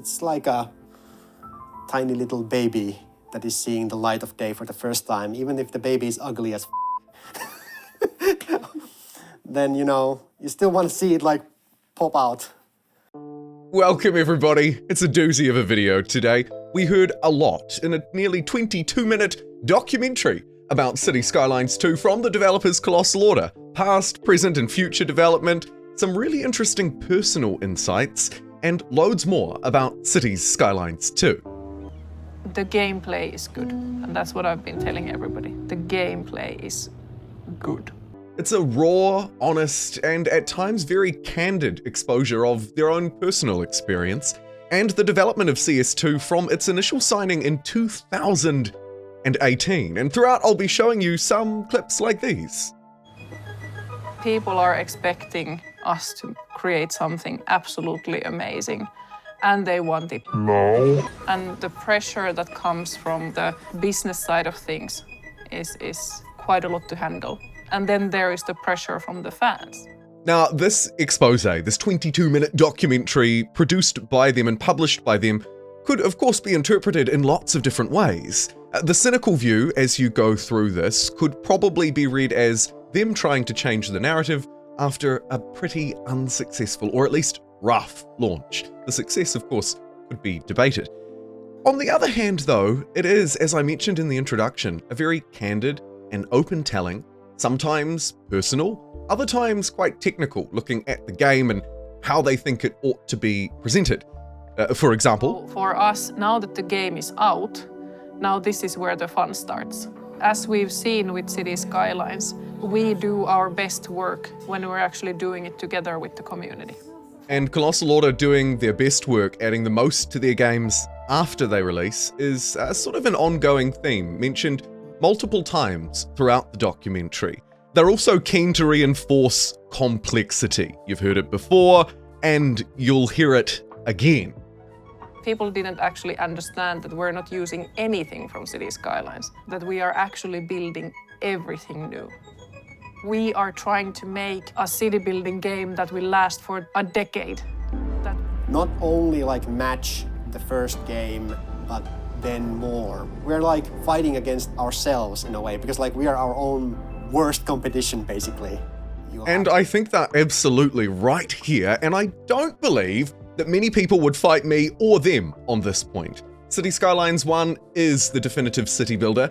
It's like a tiny little baby that is seeing the light of day for the first time, even if the baby is ugly as then, you know, you still want to see it like pop out. Welcome everybody, it's a doozy of a video today. We heard a lot in a nearly 22-minute documentary about Cities Skylines II from the developers Colossal order. Past, present and future development, some really interesting personal insights, and loads more about Cities Skylines II. The gameplay is good, and that's what I've been telling everybody. The gameplay is good. It's a raw, honest, and at times very candid exposure of their own personal experience and the development of CS2 from its initial signing in 2018. And throughout, I'll be showing you some clips like these. People are expecting us to create something absolutely amazing, and they want it. No. And the pressure that comes from the business side of things is quite a lot to handle. And then there is the pressure from the fans. Now, this expose, this 22-minute documentary produced by them and published by them, could of course be interpreted in lots of different ways. The cynical view as you go through this could probably be read as them trying to change the narrative after a pretty unsuccessful, or at least rough, launch. The success, of course, could be debated. On the other hand, though, it is, as I mentioned in the introduction, a very candid and open telling, sometimes personal, other times quite technical, looking at the game and how they think it ought to be presented. For example, for us, now that the game is out, now this is where the fun starts. As we've seen with Cities Skylines, we do our best work when we're actually doing it together with the community. And Colossal order doing their best work, adding the most to their games after they release, is sort of an ongoing theme mentioned multiple times throughout the documentary. They're also keen to reinforce complexity. You've heard it before, and you'll hear it again. People didn't actually understand that we're not using anything from Cities Skylines, that we are actually building everything new. We are trying to make a city building game that will last for a decade. Not only like match the first game, but then more. We're like fighting against ourselves in a way, because like we are our own worst competition, basically. And I think that absolutely right here, and I don't believe that many people would fight me or them on this point. Cities Skylines 1 is the definitive city builder,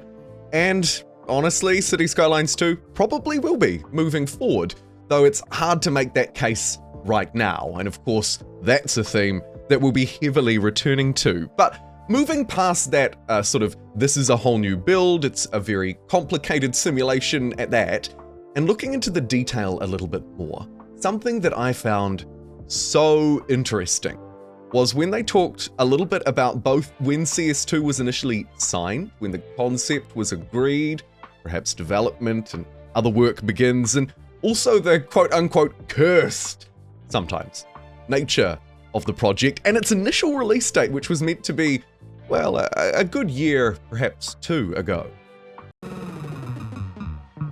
and honestly, Cities Skylines 2 probably will be moving forward, though it's hard to make that case right now, and of course, that's a theme that we'll be heavily returning to. But moving past that this is a whole new build, it's a very complicated simulation at that, and looking into the detail a little bit more, something that I found so interesting was when they talked a little bit about both when CS2 was initially signed, when the concept was agreed, perhaps development and other work begins, and also the quote-unquote cursed, sometimes, nature of the project and its initial release date, which was meant to be, well, a good year, perhaps two ago.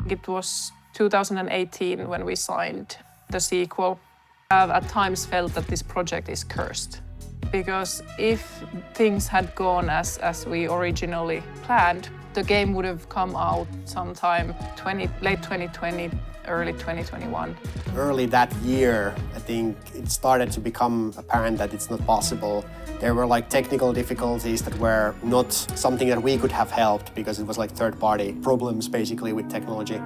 It was 2018 when we signed the sequel. I've at times felt that this project is cursed, because if things had gone as we originally planned, the game would have come out sometime late 2020, early 2021. Early that year, I think it started to become apparent that it's not possible. There were like technical difficulties that were not something that we could have helped, because it was like third-party problems basically with technology.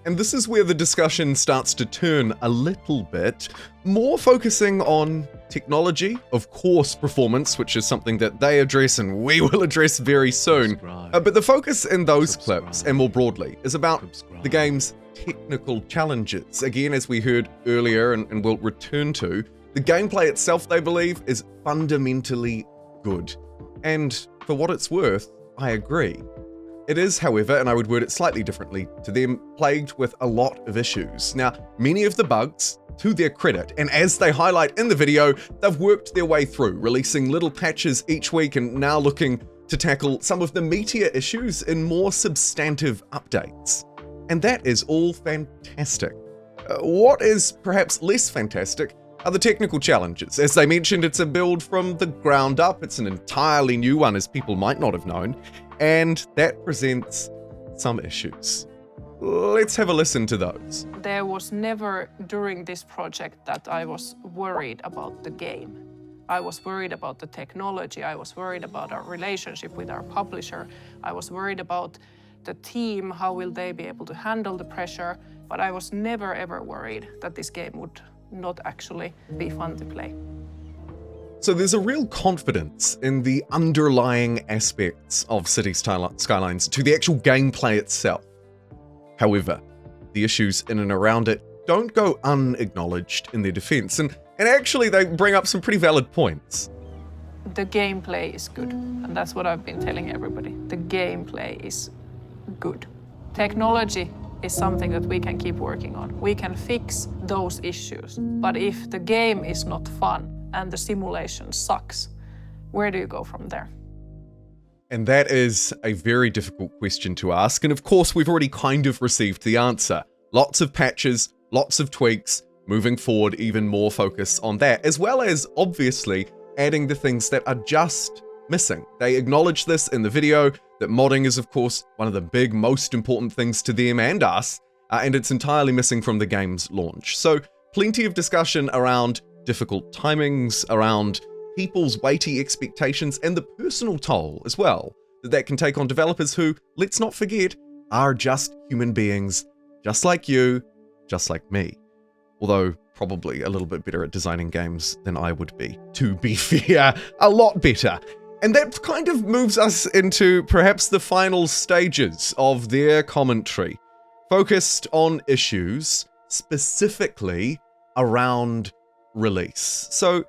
And this is where the discussion starts to turn a little bit, more focusing on technology, of course performance, which is something that they address and we will address very soon. But the focus in those clips, and more broadly, is about the game's technical challenges. Again, as we heard earlier and we'll return to, the gameplay itself, they believe, is fundamentally good. And for what it's worth, I agree. It is, however, and I would word it slightly differently to them, plagued with a lot of issues. Now, many of the bugs, to their credit, and as they highlight in the video, they've worked their way through, releasing little patches each week and now looking to tackle some of the meatier issues in more substantive updates. And that is all fantastic. What is perhaps less fantastic are the technical challenges. As they mentioned, it's a build from the ground up. It's an entirely new one, as people might not have known, and that presents some issues. Let's have a listen to those. There was never during this project that I was worried about the game. I was worried about the technology. I was worried about our relationship with our publisher. I was worried about the team, how will they be able to handle the pressure. But I was never ever worried that this game would not actually be fun to play. So there's a real confidence in the underlying aspects of Cities Skylines to the actual gameplay itself. However, the issues in and around it don't go unacknowledged in their defense, and actually they bring up some pretty valid points. The gameplay is good, and that's what I've been telling everybody. The gameplay is good. Technology is something that we can keep working on. We can fix those issues. But if the game is not fun and the simulation sucks, where do you go from there? And that is a very difficult question to ask. And of course, we've already kind of received the answer. Lots of patches, lots of tweaks, moving forward, even more focus on that, as well as obviously adding the things that are just missing. They acknowledge this in the video, that modding is of course one of the big, most important things to them and us, and it's entirely missing from the game's launch. So plenty of discussion around difficult timings, around people's weighty expectations, and the personal toll as well that can take on developers who, let's not forget, are just human beings, just like you, just like me. Although probably a little bit better at designing games than I would be, to be fair, a lot better. And that kind of moves us into perhaps the final stages of their commentary, focused on issues specifically around release. So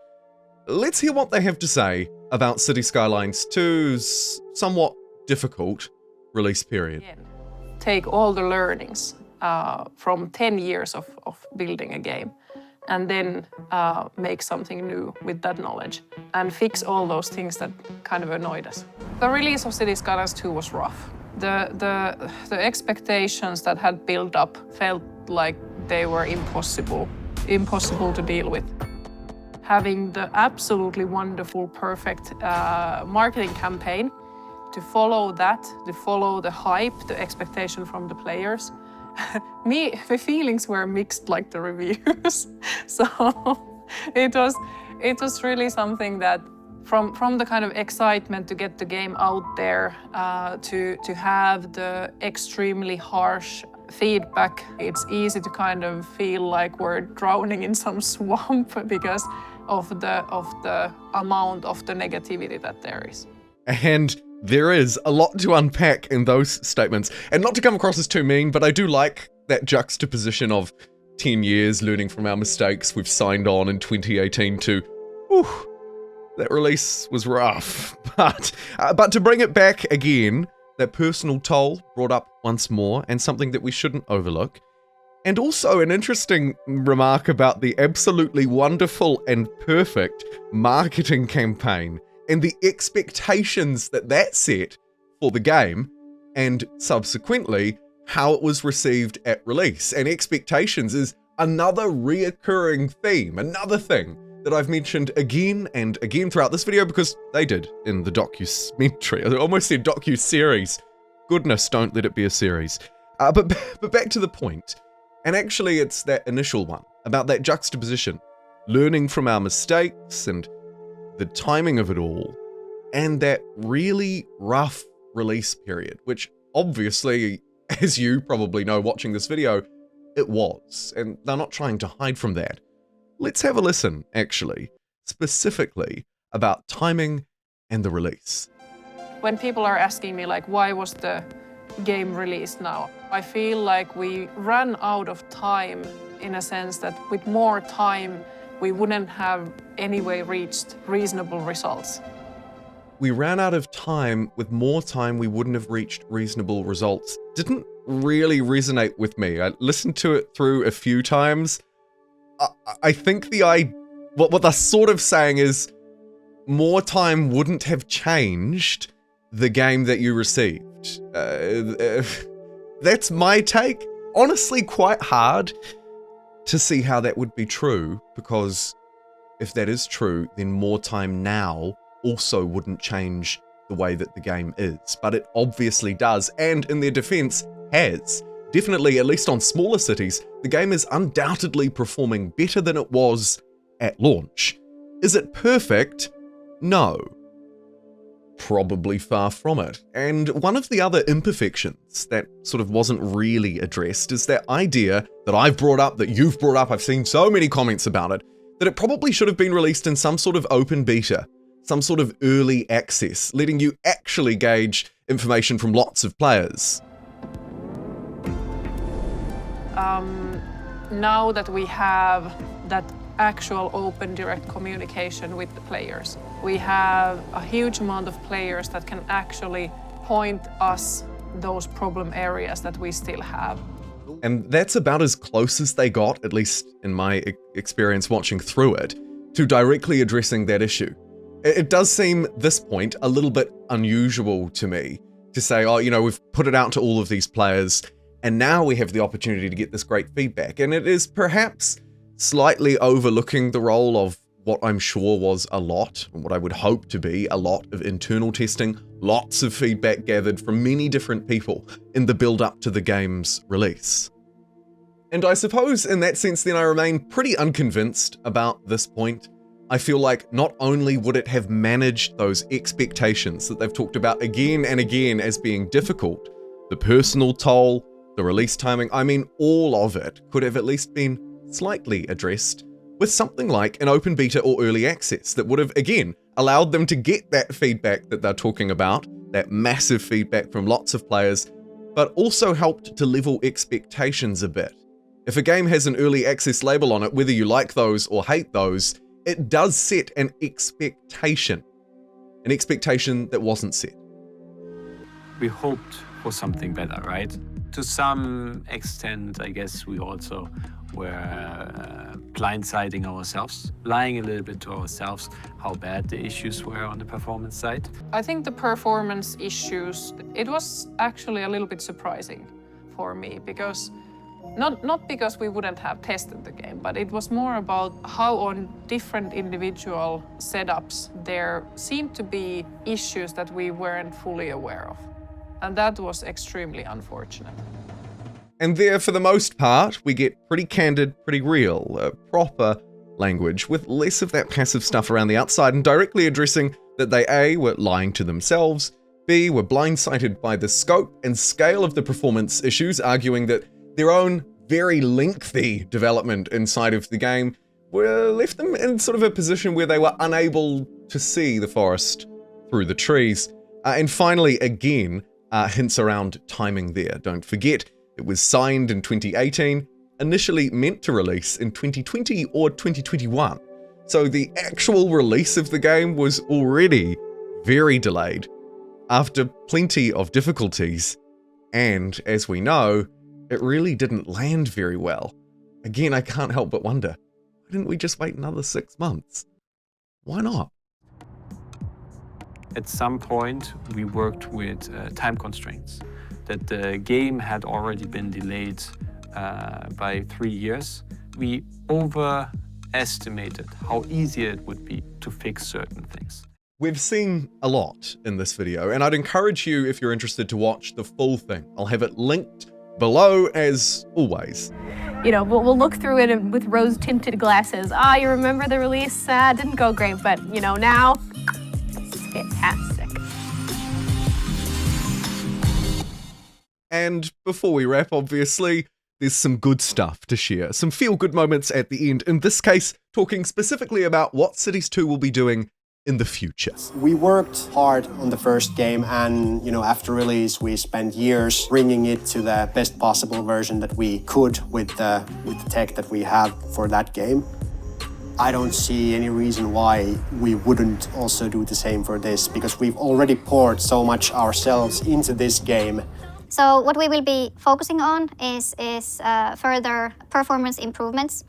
let's hear what they have to say about Cities Skylines II's somewhat difficult release period. Take all the learnings from 10 years of building a game, and then make something new with that knowledge and fix all those things that kind of annoyed us. The release of Cities Skylines II was rough. The expectations that had built up felt like they were impossible to deal with. Having the absolutely wonderful, perfect marketing campaign, to follow that, to follow the hype, the expectation from the players, the feelings were mixed like the reviews. So it was really something that from the kind of excitement to get the game out there, to have the extremely harsh feedback, it's easy to kind of feel like we're drowning in some swamp because of the amount of the negativity that there is. And there is a lot to unpack in those statements. And not to come across as too mean, but I do like that juxtaposition of 10 years learning from our mistakes we've signed on in 2018 to, whew, that release was rough. But to bring it back again, that personal toll brought up once more, and something that we shouldn't overlook. And also an interesting remark about the absolutely wonderful and perfect marketing campaign and the expectations that set for the game, and subsequently how it was received at release. And expectations is another reoccurring theme, another thing that I've mentioned again and again throughout this video, because they did in the documentary. I almost said docu-series. Goodness, don't let it be a series. But back to the point. And actually it's that initial one, about that juxtaposition, learning from our mistakes and the timing of it all, and that really rough release period, which obviously, as you probably know watching this video, it was, and they're not trying to hide from that. Let's have a listen, actually, specifically about timing and the release. When people are asking me, like, why was the game released now? I feel like we ran out of time, in a sense that with more time, we wouldn't have anyway reached reasonable results. We ran out of time. With more time, we wouldn't have reached reasonable results. Didn't really resonate with me. I listened to it through a few times. I think what they're sort of saying is more time wouldn't have changed the game that you received. That's my take. Honestly, quite hard to see how that would be true, because if that is true, then more time now also wouldn't change the way that the game is. But it obviously does, and in their defense, has. Definitely, at least on smaller cities, the game is undoubtedly performing better than it was at launch. Is it perfect? No. Probably far from it. And one of the other imperfections that sort of wasn't really addressed is that idea that I've brought up, that you've brought up, I've seen so many comments about it, that it probably should have been released in some sort of open beta, some sort of early access, letting you actually gauge information from lots of players. Now that we have that actual open direct communication with the players, we have a huge amount of players that can actually point us those problem areas that we still have. And that's about as close as they got, at least in my experience watching through it, to directly addressing that issue. It does seem, this point, a little bit unusual to me to say, oh, we've put it out to all of these players, and now we have the opportunity to get this great feedback. And it is perhaps slightly overlooking the role of what I'm sure was a lot, and what I would hope to be a lot of internal testing, lots of feedback gathered from many different people in the build up to the game's release. And I suppose in that sense then I remain pretty unconvinced about this point. I feel like not only would it have managed those expectations that they've talked about again and again as being difficult, the personal toll, the release timing, I mean all of it could have at least been slightly addressed with something like an open beta or early access that would have, again, allowed them to get that feedback that they're talking about, that massive feedback from lots of players, but also helped to level expectations a bit. If a game has an early access label on it, whether you like those or hate those, it does set an expectation that wasn't set. We hoped for something better, right? To some extent, I guess we also were blindsiding ourselves, lying a little bit to ourselves how bad the issues were on the performance side. I think the performance issues, it was actually a little bit surprising for me because not because we wouldn't have tested the game, but it was more about how on different individual setups there seemed to be issues that we weren't fully aware of. And that was extremely unfortunate. And there, for the most part, we get pretty candid, pretty real, proper language with less of that passive stuff around the outside and directly addressing that they A, were lying to themselves, B, were blindsided by the scope and scale of the performance issues, arguing that their own very lengthy development inside of the game left them in sort of a position where they were unable to see the forest through the trees. And finally, again, hints around timing there. Don't forget, it was signed in 2018, initially meant to release in 2020 or 2021. So the actual release of the game was already very delayed, after plenty of difficulties, and as we know, it really didn't land very well. Again, I can't help but wonder, why didn't we just wait another 6 months? Why not? At some point, we worked with time constraints, that the game had already been delayed by 3 years. We overestimated how easy it would be to fix certain things. We've seen a lot in this video, and I'd encourage you, if you're interested, to watch the full thing. I'll have it linked below, as always. We'll look through it with rose-tinted glasses. You remember the release? Didn't go great, but, now it's fantastic. And before we wrap, obviously, there's some good stuff to share. Some feel-good moments at the end. In this case, talking specifically about what Cities 2 will be doing in the future. We worked hard on the first game, and after release we spent years bringing it to the best possible version that we could with the tech that we have for that game. I don't see any reason why we wouldn't also do the same for this, because we've already poured so much ourselves into this game. So what we will be focusing on is further performance improvements.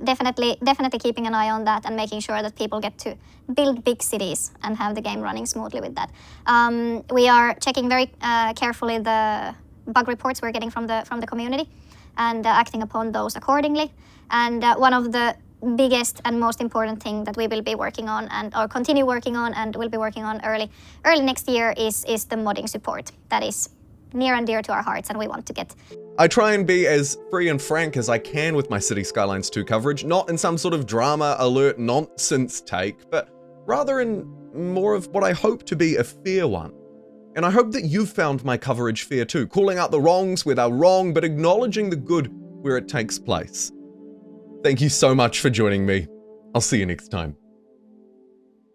Definitely keeping an eye on that and making sure that people get to build big cities and have the game running smoothly with that. We are checking very carefully the bug reports we're getting from the community and acting upon those accordingly. And one of the biggest and most important thing that we will be working on or continue working on and will be working on early next year is the modding support. That is near and dear to our hearts, and we want to get. I try and be as free and frank as I can with my Cities Skylines 2 coverage, not in some sort of drama alert nonsense take, but rather in more of what I hope to be a fair one. And I hope that you've found my coverage fair too, calling out the wrongs where they're wrong, but acknowledging the good where it takes place. Thank you so much for joining me. I'll see you next time.